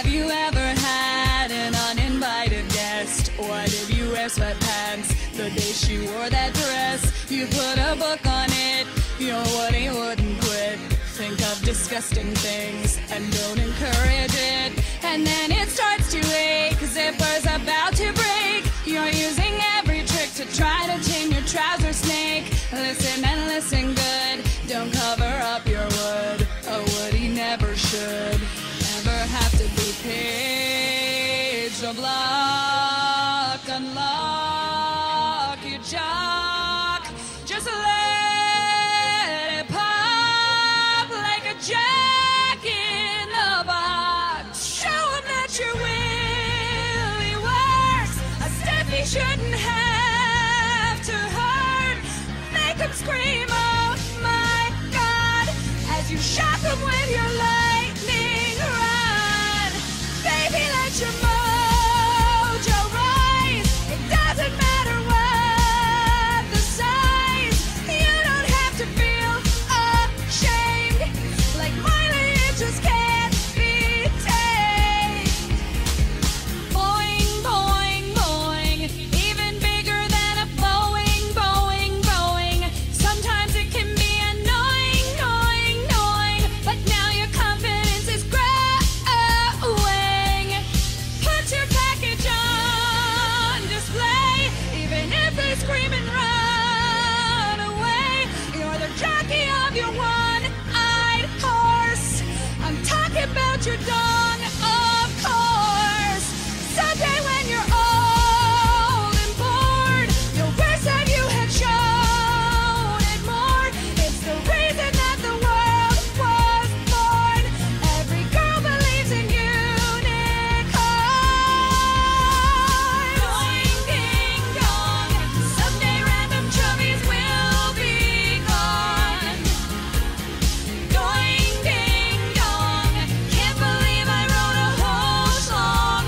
Have you ever had an uninvited guest? Why did you wear sweatpants the day she wore that dress? You put a book on it, you're what he wouldn't quit. Think of disgusting things and don't encourage it. And then it starts to ache, zipper's about to break. You're using every trick to try to tame your trouser snake. Listen and listen good, don't cover up your wood. A woody never should ever have to be page or block. Unlock your jock, just let it pop like a jack in the box. Show him that your willy works, a step he shouldn't have to hurt. Make him scream, oh my God, as you shock him with your lightning rod. Baby, let your mojo rise. It doesn't matter what the size. You don't have to feel ashamed. Like Miley, it just can't be tamed. Boing, boing, boing. Even bigger than a Boeing, Boeing, Boeing. Sometimes it can be annoying, annoying, annoying. But now your confidence is growing. Put your package on display. Even if they scream and run away, you're the jockey of your one-eyed horse. I'm talking about your dong, of course. Someday when you're old and bored, you'll wish that you had shown it more. It's the reason that the world was born. Every girl believes in unicorns. Doing ding dong. Someday random chubbies will be gone. Doing ding dong. Can't believe I wrote a whole song.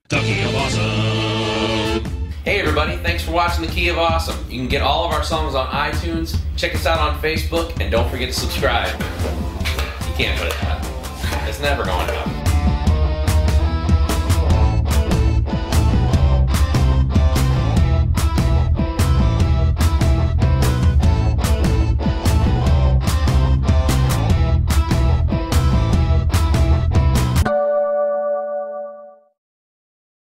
The Key of Awesome. Hey everybody, thanks for watching The Key of Awesome. You can get all of our songs on iTunes, check us out on Facebook, and don't forget to subscribe. You can't put it down. It's never going up.